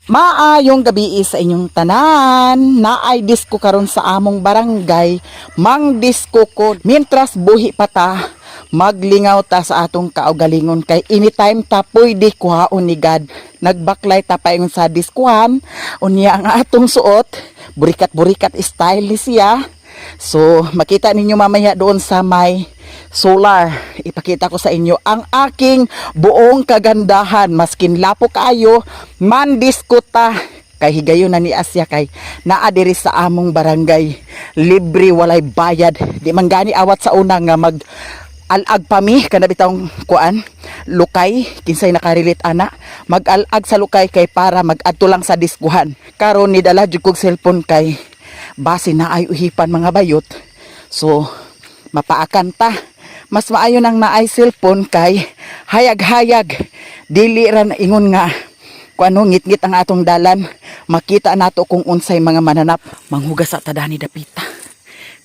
Maayong gabi sa inyong tanan. Naay disco karon sa among barangay. Mang disco ko. Mintras buhi pa ta, maglingaw ta sa atong kaugalingon kay anytime ta pwede kuhaon ni God. Nagbaklay ta paingon sa diskuhan. Unya ang atong suot, burikat-burikat style ni siya. So makita ninyo mamaya doon sa may solar, ipakita ko sa inyo ang aking buong kagandahan. Maskin lapo kayo, man diskuta kay higayon na ni Asya kay naa diri sa among barangay. Libre, walay bayad. Di man gani awat sa una nga mag alag pa mi kana bitawng kuan lukay kinsay nakarilit ana mag-alag sa lukay kay para mag-adto lang sa diskuhan. Karon ni dala jud kog cellphone kay base na ay uhipan mga bayot. So mapaakan ta. Mas maayo nang naay cellphone kay hayag-hayag. Dili ra ingon nga kuano ngit-ngit ang atong dalan. Makita nato kung unsay mga mananap. Manghugas sa tadani dapita.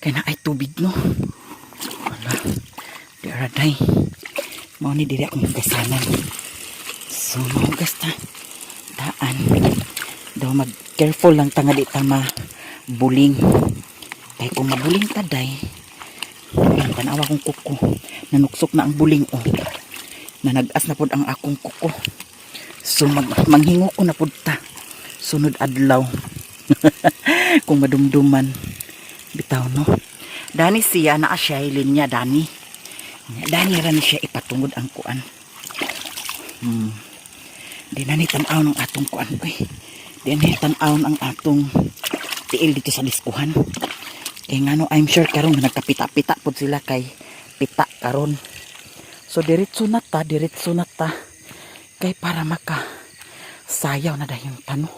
Kay naay tubig no. Wala. Di ara day. Mao ni diri akong hugasanan. So mahugas ta. Daan. Daw mag careful lang ta nga di ta mabuling. Kay kung mabuling ta day, tanawa kong kuko, nanuksok na ang buling o, na nag-as na pod ang akong kuko. So manghingo ko na pod ta sunod adlaw. Kung madumduman bitaw no. Dani siya naa siya linya dani. Dani ra ni siya ipatungod ang kuan. Di na ni tan-aw ng atong kuan oy. Di na ni tan-aw ang atong tiil dito sa diskuhan. Kaya nga no, I'm sure karon nagkapita-pita po sila kay pita karon. So diretso na ta. Kay para maka sayaw na dahil tano.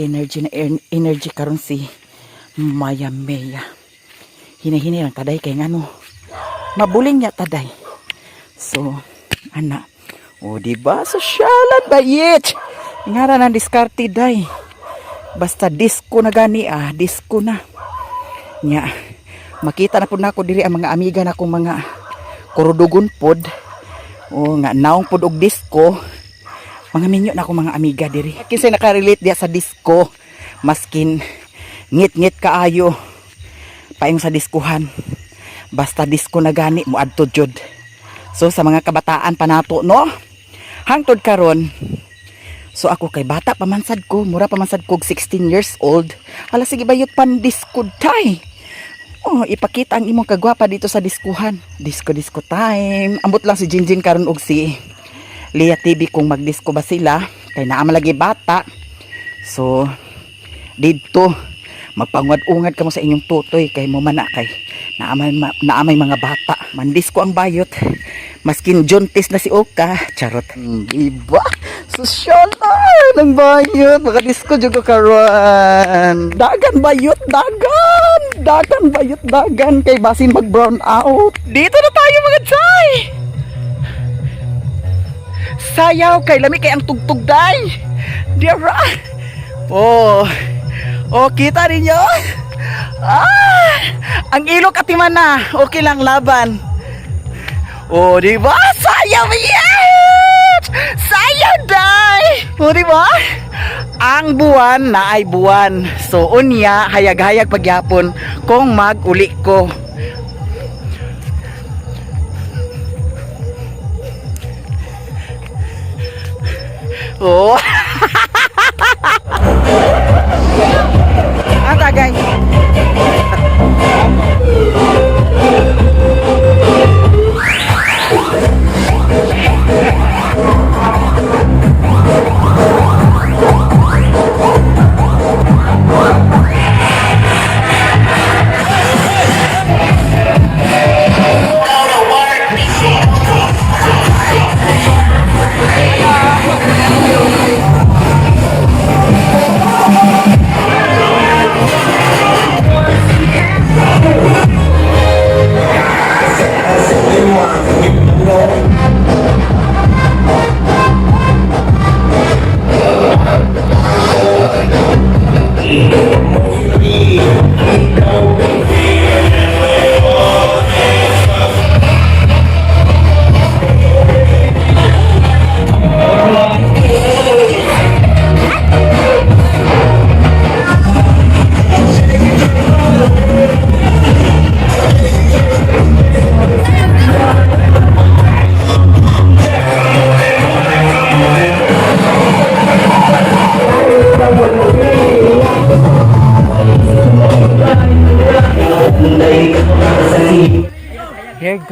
Energy karon si Maya Meya. Hinahinay lang taday kay nga no, mabuling niya taday. So, ana. O diba, sosyalan ba yit? Ngara ng diskarte day. Basta disco na gani disco na. Nya, makita na po na ako diri ang mga amiga na kong mga kurudugon pod. O nga, naong pod og disco. Mga minyo na akong mga amiga diri. Kinsay nakarelate diya sa disco. Maskin, ngit-ngit kaayo. Paing sa diskuhan. Basta disco na gani, muadto jud. So, sa mga kabataan pa nato, no? Hangtod karon. So ako kay bata pamansad ko, mura pamansad ko 16 years old. Hala sige bayot pan disco tay. Oh, ipakita ang imong kagwapa dito sa diskuhan. Disco time. Ambot lang si Jinjin karon og si Lia TV kung magdisco ba sila kay naa man lagi bata. So dito magpangwad-ungad kamo sa inyong tutoy kay mo man kay naamay mga bata. Mandisco ang bayot. Maskin juntis na si Oka. Charot. Diba? Sosyal na ng bayot. Makadisco juga karon. Dagan bayot. Dagan bayot. Dagan. Kay basin mag brown out. Dito na tayo mga chay. Sayaw kay lami kay ang tugtog day. Dira. Oh, kita ninyo. Ang ilok atiman na. Okay lang laban. Oh, di ba? Sayaw yan! Sayaw day! Oh, di ba? Ang buwan na ay buwan. So, unya, hayag-hayag pagyapon kung mag-uli ko. Oh! Ata, guys.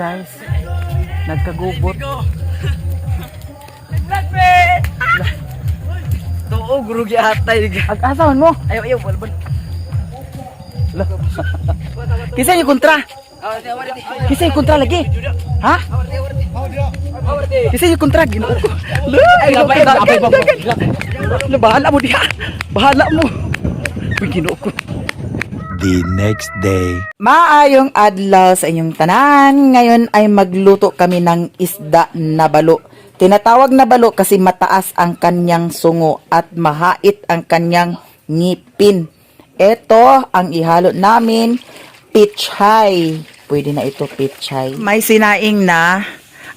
guys. Nagkagubot. Tuo guru gi atay. Ag-asawan mo. Ayo bal. Kisa yung kontra. Kisa yung kontra lagi. Ha? Kisa yung kontra. Ginoo ko. Bahala mo diha. Bahala mo. Uy, ginoo ko. The next day. Maayong adlaw sa inyong tanan. Ngayon ay magluto kami ng isda na balo. Tinatawag na balo kasi mataas ang kanyang sungo at mahait ang kanyang ngipin. Ito ang ihalo namin, pichay. Pwede na ito pichay. May sinaing na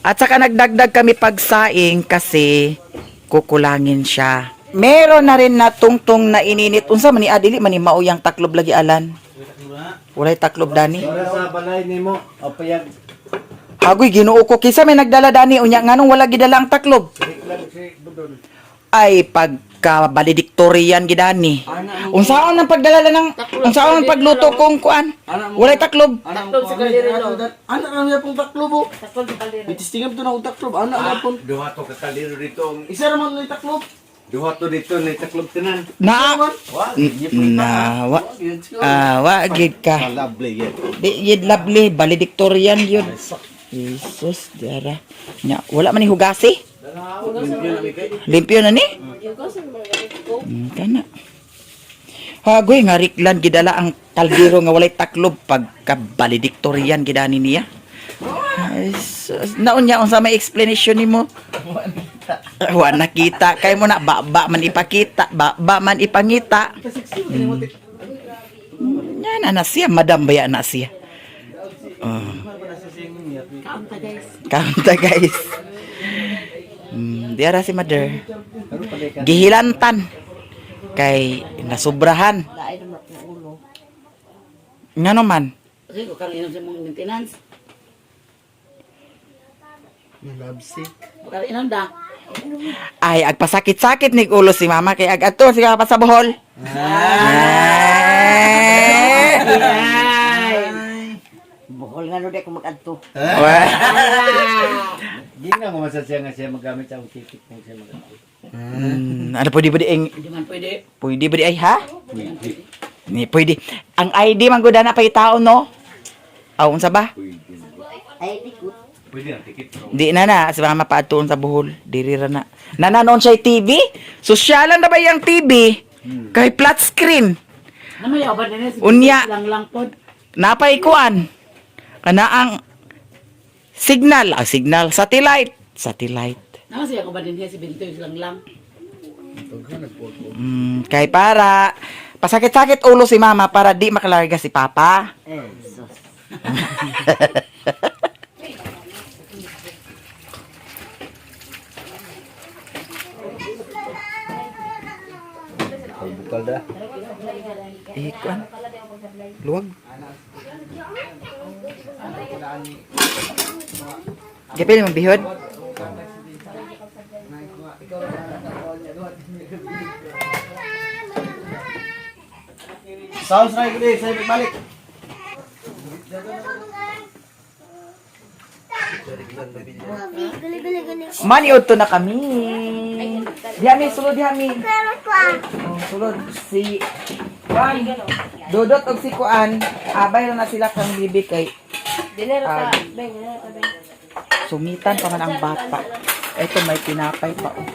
at saka nagdagdag kami pagsaing kasi kukulangin siya. Meron na rin na tungtong na ininit. Unsa man ni adili man ni mauyang taklob lagi alan. Walay taklob dani. Wala sa balay nimo. Apayag. Agoy Ginoo ko kisa may nagdala dani unya nganong wala gidala ang taklob. Ay pagka valedictorian gidani. Unsaon ang pagdala ng unsaon ang pagluto kong kuan? Walay taklob. Taklob si kaliro. Anak na niya pong taklob. Taklob si kaliro. Bitistingam to na taklob. Anak na pong. Duha to ka kaliro dito. Isa naman ni taklob. Duha to dito ni taklob tanan. Na wa gid ka. Lovely yan. Di yid lovely valedictorian yun. Jesus, dara. Nya wala man ni hugasi. Limpyo na ni? Kana. Hagoy nga riklan gidala ang kaldero nga walay taklob pagka valedictorian gidani niya. Ay, sus. Naon niya unsa may explanation nimo? Wa nakita kay mo na baba man ipakita, baba man ipangita. Yan na siya, madam baya na siya. Kaunta guys. Diara si mother. Gihilantan. Kay nasubrahan. Nga naman. Kasi ko kalinom sa mga maintenance. Love sick. Kalinom da. Ay, agpasakit-sakit ni ulo si mama kay agato si papa sa Bohol. Bukol nga no di ako mag-adto. Di nga mo masasya nga siya magamit sa ticket kung siya magamit. Ano pwede Hindi man pwede. pwede ba di ay ha? Ni pwede. Ang ID man gud na pay tao no. Aw unsa ba? Ay, tikot. Pwede ang tikit. Di na si mama paatuon sa Bohol. Diri ra na. Nananon siya TV? Sosyalan na ba yung TV? Kay flat screen. Ano yaw ba din si Unya. lang pod. Napay kuan. Kana ang signal, satellite. Ano siya ko ba din si Bintoy lang. Kay para pasakit-sakit ulo si mama para di makalarga si papa. Sus. Bukal dah. Kuan. Luwag. Gapil mong bihod. Sounds right gede, saya balik. Maniod to na kami. Dihami, sulod dihami. Oh, sulod si Kuan. Dodot og si Kuan. Abay na sila kang bibi kay. Sumitan pa man ang bata. Ito may tinapay pa. Oh.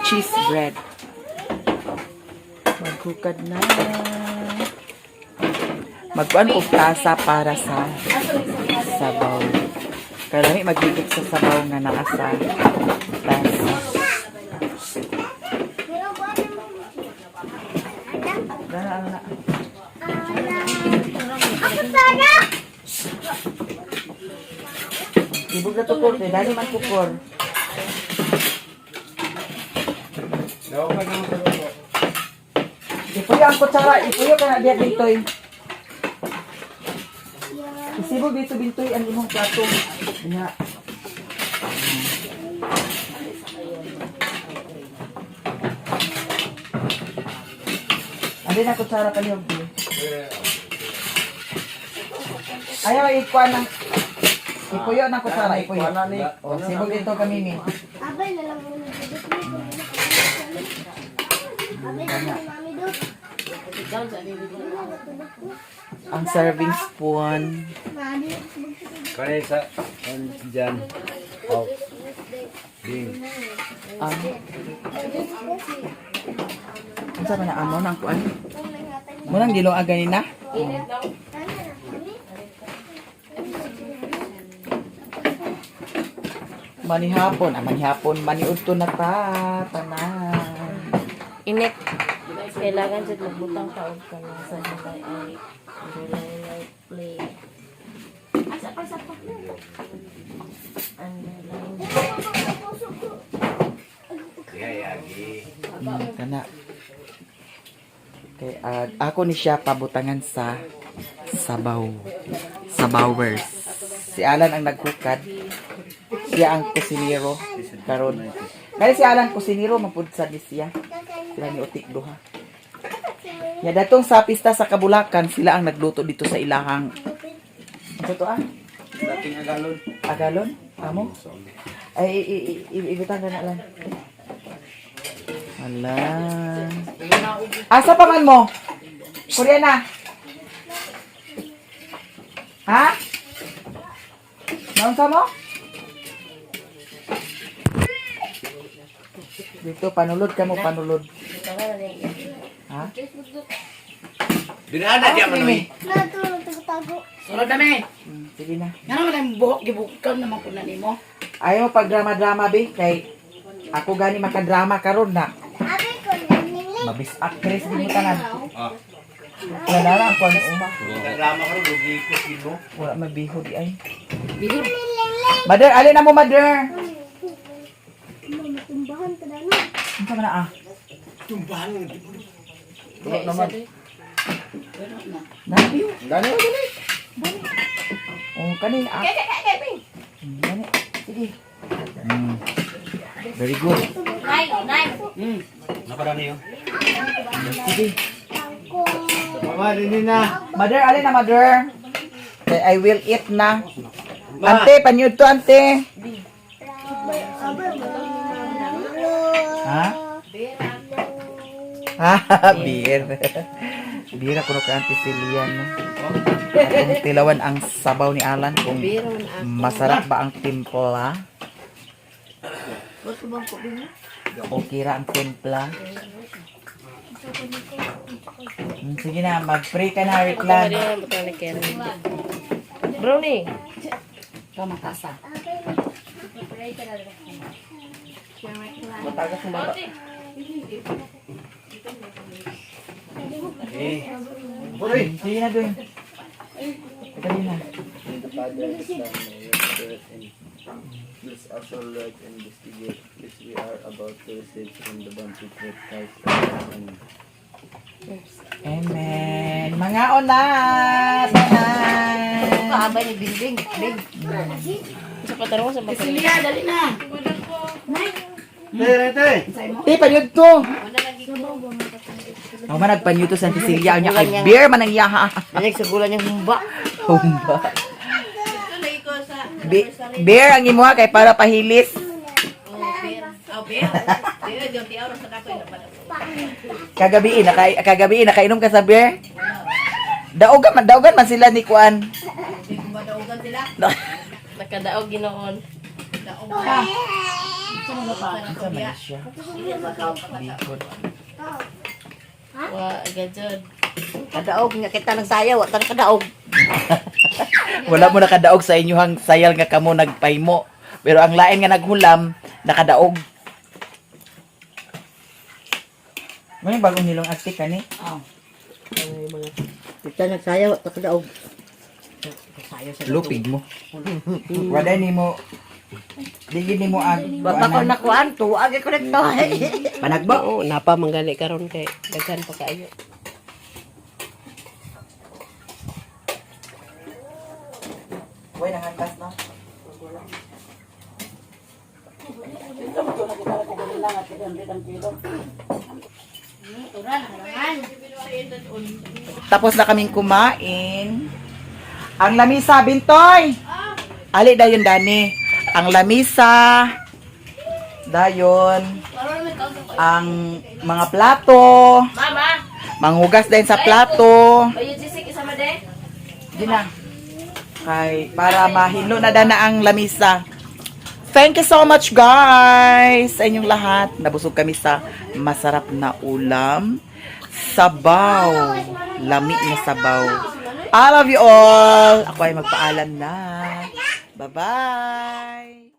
Cheese bread. Maghukad na. Magkuan og tasa para sa sabaw. Kaya lami magigit sa sabaw nga naa sa tasa. Ano na? Ibog na tukor, dali man tukor. Ipuyo ang kutsara, ipuyo ka na diya bintoy. Isibog dito bintoy ang imong plato. Diya. Andi na kutsara kaliyog. Ayaw ikuan ng Ipuyo na ko Sara, ipuyo. O, sibog dito kami ni. Abay na lang muna. Abay na lang mami do. Ang serving spoon. Mami. Kaya sa dyan. Oh. Ding. Ano sa na amo nang kuan? Mo nang gilo aganin na? Manihapon, maniudto na ta, tanan. Init. Kailangan sa magbutang taog ka na sa hilay ay hilay play. Kana. Kay ako ni siya pabutangan sa sabaw. Sabawers. Si Alan ang naghukad. Siya ang kusinero karon. Kaya si Alan kusinero mapud sa siya. Sila ni Utik duha. Ya datong sa pista sa Kabulakan sila ang nagluto dito sa ilahang. Ano to Dating agalon. Agalon? Amo? Ay, ibitan ka na lang. Ala. Asa pa man mo? Koreana? Ha? Naunsa mo? Dito, panulod ka mo, panulod. Ha? Dinana diya manoy. Natulog tago. Sunod kami. Sige na. Nga naman ang buhok, gibukang naman ko na nimo. Ayaw pag drama-drama, be. Kay ako gani makadrama karon na. Abay ko namin. Mabis actress din mo tanan. Ah. Wala na ang kwan uma. Drama ka rin, lugi ko sino. Wala mabihod ay. Bihod. Mother, alin na mo, mother? Matumbahan ka na no. Ano ka na Tumbahan mo. Wala naman. Nabiyo. Dali. Oh, kani. Gani. Sige. Very good. Nakarani yun. Sige. Mama, dinin na. Mother, alin na, mother? Okay, I will eat na. Ante, panyud to, ante. Ha? Ha? Beer. Beer ako ka Auntie Celian. No? Kung tilawan ang sabaw ni Alan, kung masarap ba ang timpla? Okay ra ang timpla. Sige na, mag-pray ka na, Riklan. Brownie. Kamakasa. Matagas mo ba? Sige na, doon. Sige na. The Father, the Son, and the Spirit, and please also Lord investigate if we are about to receive from the bounty of Christ. Amen. Amen. Mga onat! Tanan! Kaabay ni Bing. Sa patarong sa bakal. Silia, dali na. Te, panyod to! Ako man nagpanyod to sa Auntie Celia. Ang niya kay beer man ang iyaha. Nanyag sa gulan yung humba. Humba. Beer ang imuha kay para pahilis. Kagabi nakainom ka sa beer? Daugan man sila ni Kuan. Nakadaog ginoon. Sa Malaysia. Bicol. Wa agad. Kadaog nga kita nagsayaw, wa tan kadaog. Wala mo nakadaog sa inyong sayal nga kamo nagpahimo. Pero ang lain nga naghulam, nakadaog. May bagong nilong astik kani? Kita nagsayaw, wa tan kadaog. Sayaw sa Lupig mo. Wala ni mo. Digid ni mo ang Wa pa ko nakuan, tuwag ko nito. panagbo. Oo, napa manggali karon kay daghan pa kaayo. Uy, nangantas no? Tapos na kaming kumain. Ang lamisa, Bintoy! Ali dayon dani. Ang lamisa. Dayon. Ang mga plato. Mama! Manghugas din sa plato. Ayun, Jisik, isa mo de? Di na. Kay, para mahilo na dana ang lamisa. Thank you so much, guys, sa inyong lahat. Nabusog kami sa masarap na ulam. Sabaw. Lami na sabaw. I love you all. Ako ay magpaalam na. Bye-bye.